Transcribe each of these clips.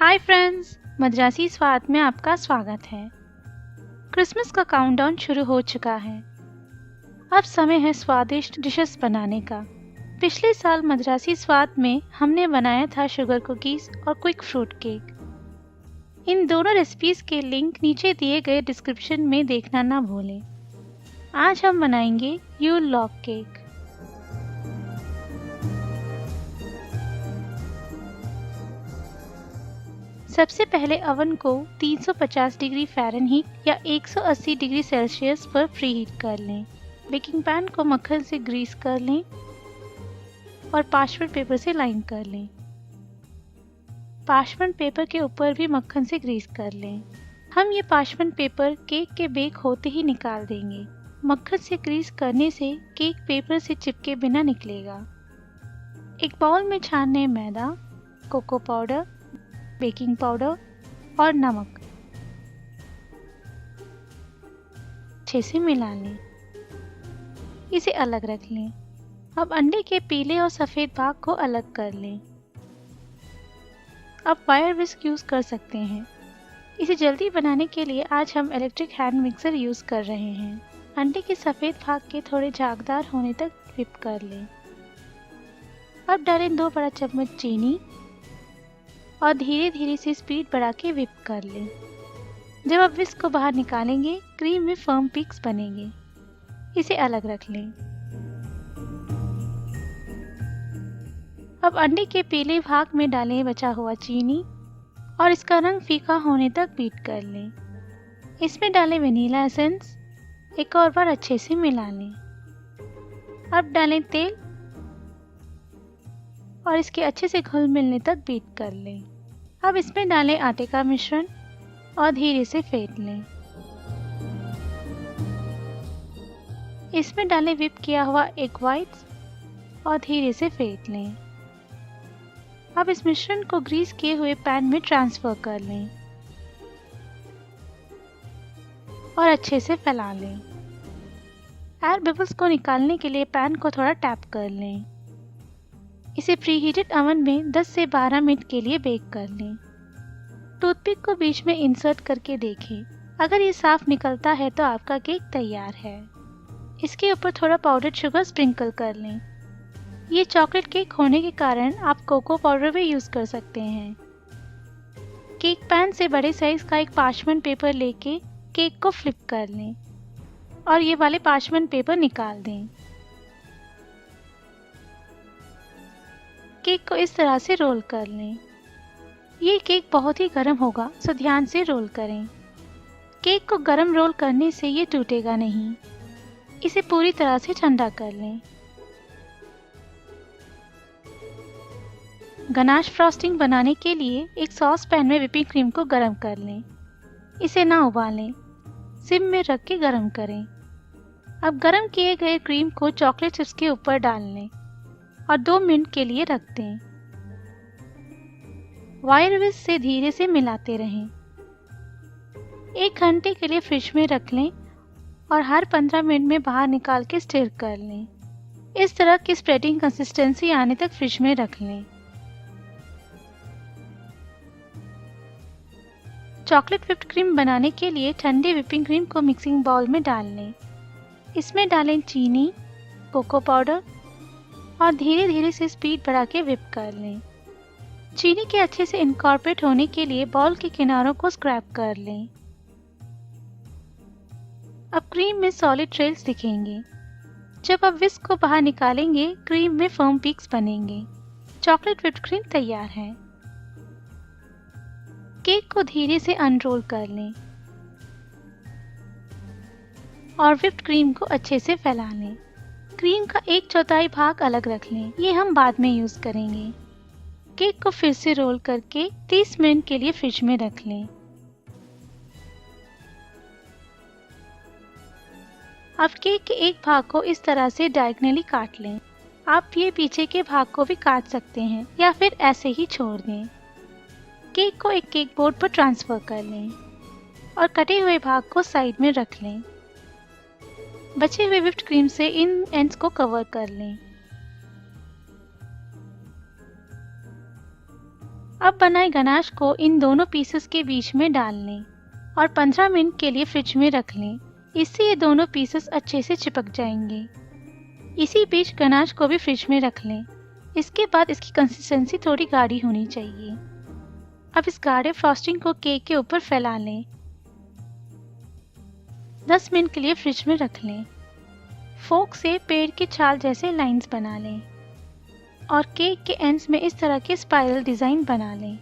Hi friends, Madrasi स्वाद में आपका स्वागत है। क्रिसमस का काउंटडाउन शुरू हो चुका है। अब समय है स्वादिष्ट डिशेस बनाने का। पिछले साल मद्रासी स्वाद में हमने बनाया था शुगर कुकीज और क्विक फ्रूट केक। इन दोनों रेसिपीज के लिंक नीचे दिए गए डिस्क्रिप्शन में देखना ना भूलें। आज हम बनाएंगे यूल लॉग केक। सबसे पहले अवन को 350 डिग्री फ़ारेनहीट या 180 डिग्री सेल्सियस पर प्रीहीट कर लें। बेकिंग पैन को मक्खन से ग्रीस कर लें और पार्चमेंट पेपर से लाइन कर लें। पार्चमेंट पेपर के ऊपर भी मक्खन से ग्रीस कर लें। हम ये पार्चमेंट पेपर केक के बेक होते ही निकाल देंगे। मक्खन से ग्रीस करने से केक पेपर से चिपके बिना निकलेगा। एक बाउल में छाने मैदा, कोको पाउडर, बेकिंग पाउडर और नमक अच्छे से मिला लें। इसे अलग रख लें। अब अंडे के पीले और सफ़ेद भाग को अलग कर लें। अब वायर विस्क यूज़ कर सकते हैं। इसे जल्दी बनाने के लिए आज हम इलेक्ट्रिक हैंड मिक्सर यूज़ कर रहे हैं। अंडे के सफ़ेद भाग के थोड़े झागदार होने तक व्हिप कर लें। अब डालें 2 बड़ा चम्मच चीनी और धीरे धीरे से स्पीड बढ़ा के व्हिप कर लें। जब आप विस्क को बाहर निकालेंगे, क्रीम में फर्म पीक्स बनेंगे। इसे अलग रख लें। अब अंडे के पीले भाग में डालें बचा हुआ चीनी और इसका रंग फीका होने तक बीट कर लें। इसमें डालें वनीला एसेंस। एक और बार अच्छे से मिला लें। अब डालें तेल और इसके अच्छे से घुल मिलने तक बीट कर लें। अब इसमें डालें आटे का मिश्रण और धीरे से फेंट लें। इसमें डालें व्हिप किया हुआ एग व्हाइट्स और धीरे से फेंट लें। अब इस मिश्रण को ग्रीस किए हुए पैन में ट्रांसफर कर लें और अच्छे से फैला लें। एयर बबल्स को निकालने के लिए पैन को थोड़ा टैप कर लें। इसे प्रीहीटेड अवन में 10 से 12 मिनट के लिए बेक कर लें। टूथपिक को बीच में इंसर्ट करके देखें। अगर ये साफ निकलता है तो आपका केक तैयार है। इसके ऊपर थोड़ा पाउडर्ड शुगर स्प्रिंकल कर लें। ये चॉकलेट केक होने के कारण आप कोको पाउडर भी यूज़ कर सकते हैं। केक पैन से बड़े साइज का एक पार्चमेंट पेपर लेके केक को फ्लिप कर लें और ये वाले पार्चमेंट पेपर निकाल दें। केक को इस तरह से रोल कर लें। ये केक बहुत ही गर्म होगा, सो ध्यान से रोल करें। केक को गर्म रोल करने से ये टूटेगा नहीं। इसे पूरी तरह से ठंडा कर लें। गनाश फ्रॉस्टिंग बनाने के लिए एक सॉस पैन में व्हिपिंग क्रीम को गर्म कर लें। इसे ना उबालें, सिम में रख के गर्म करें। अब गर्म किए गए क्रीम को चॉकलेट चिप्स के ऊपर डाल लें और 2 मिनट के लिए रख दें। वायर विस्क से धीरे से मिलाते रहें। 1 घंटे के लिए फ्रिज में रख लें और हर 15 मिनट में बाहर निकाल के स्टिर कर लें। इस तरह की स्प्रेडिंग कंसिस्टेंसी आने तक फ्रिज में रख लें। चॉकलेट व्हिप्ड क्रीम बनाने के लिए ठंडे व्हिपिंग क्रीम को मिक्सिंग बाउल में डाल लें। इसमें डालें चीनी, कोको पाउडर और धीरे धीरे से स्पीड बढ़ा के व्हिप कर लें। चीनी के अच्छे से इनकॉर्पोरेट होने के लिए बाउल के किनारों को स्क्रैप कर लें। अब क्रीम में सॉलिड ट्रेल्स दिखेंगे। जब आप विस्क को बाहर निकालेंगे, क्रीम में फर्म पीक्स बनेंगे। चॉकलेट व्हिप्ड क्रीम तैयार है। केक को धीरे से अनरोल कर लें और व्हिप्ड क्रीम को अच्छे से फैला लें। क्रीम का 1/4 भाग अलग रख लें। ये हम बाद में यूज़ करेंगे। केक को फिर से रोल करके 30 मिनट के लिए फ्रिज में रख लें। अब केक के एक भाग को इस तरह से डायगोनली काट लें। आप ये पीछे के भाग को भी काट सकते हैं या फिर ऐसे ही छोड़ दें। केक को एक केक बोर्ड पर ट्रांसफ़र कर लें और कटे हुए भाग को साइड में रख लें। बचे हुए व्हिप्ड क्रीम से इन एंड्स को कवर कर लें। अब बनाए गनाश को इन दोनों पीसेस के बीच में डाल लें और 15 मिनट के लिए फ्रिज में रख लें। इससे ये दोनों पीसेस अच्छे से चिपक जाएंगे। इसी बीच गनाश को भी फ्रिज में रख लें। इसके बाद इसकी कंसिस्टेंसी थोड़ी गाढ़ी होनी चाहिए। अब इस गाढ़े फ्रॉस्टिंग को केक के ऊपर फैला लें। 10 मिनट के लिए फ्रिज में रख लें। फोक से पेड़ के छाल जैसे लाइंस बना लें और केक के एंड्स में इस तरह के स्पाइरल डिज़ाइन बना लें।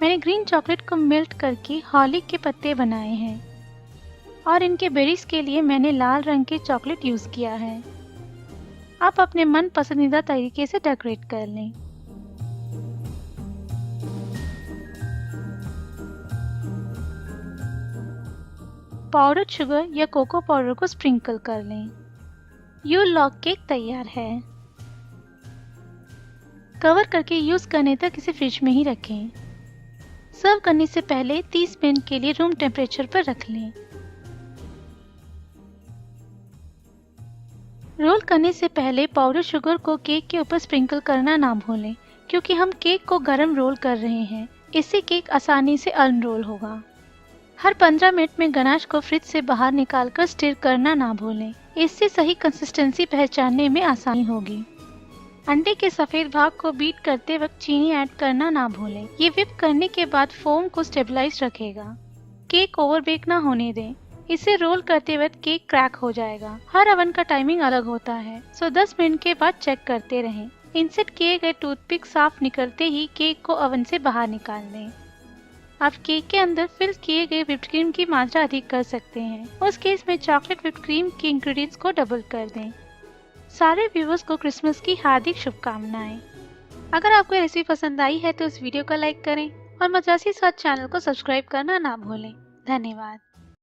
मैंने ग्रीन चॉकलेट को मेल्ट करके हॉली के पत्ते बनाए हैं और इनके बेरीज के लिए मैंने लाल रंग के चॉकलेट यूज़ किया है। आप अपने मन पसंदीदा तरीके से डेकोरेट कर लें। पाउडर शुगर या कोको पाउडर को स्प्रिंकल कर लें। यूल लॉग केक तैयार है। कवर करके यूज करने तक इसे फ्रिज में ही रखें। सर्व करने से पहले 30 मिनट के लिए रूम टेम्परेचर पर रख लें। रोल करने से पहले पाउडर शुगर को केक के ऊपर स्प्रिंकल करना ना भूलें, क्योंकि हम केक को गर्म रोल कर रहे हैं। इससे केक आसानी से अनरोल होगा। हर 15 मिनट में गनाश को फ्रिज से बाहर निकालकर स्टिर करना ना भूलें। इससे सही कंसिस्टेंसी पहचानने में आसानी होगी। अंडे के सफेद भाग को बीट करते वक्त चीनी ऐड करना ना भूलें। ये विप करने के बाद फोम को स्टेबलाइज रखेगा। केक ओवर बेक ना होने दें। इसे रोल करते वक्त केक क्रैक हो जाएगा। हर ओवन का टाइमिंग अलग होता है, सो 10 मिनट के बाद चेक करते रहें। इंसर्ट किए गए टूथपिक साफ निकलते ही केक को ओवन से बाहर निकाल लें। आप केक के अंदर फिल किए गए व्हिप्ड क्रीम की मात्रा अधिक कर सकते हैं। उस केस में चॉकलेट व्हिप्ड क्रीम के इंग्रेडिएंट्स को डबल कर दें। सारे व्यूअर्स को क्रिसमस की हार्दिक शुभकामनाएं। अगर आपको ये रेसिपी पसंद आई है तो इस वीडियो को लाइक करें और मद्रासी स्वाद चैनल को सब्सक्राइब करना ना भूलें। धन्यवाद।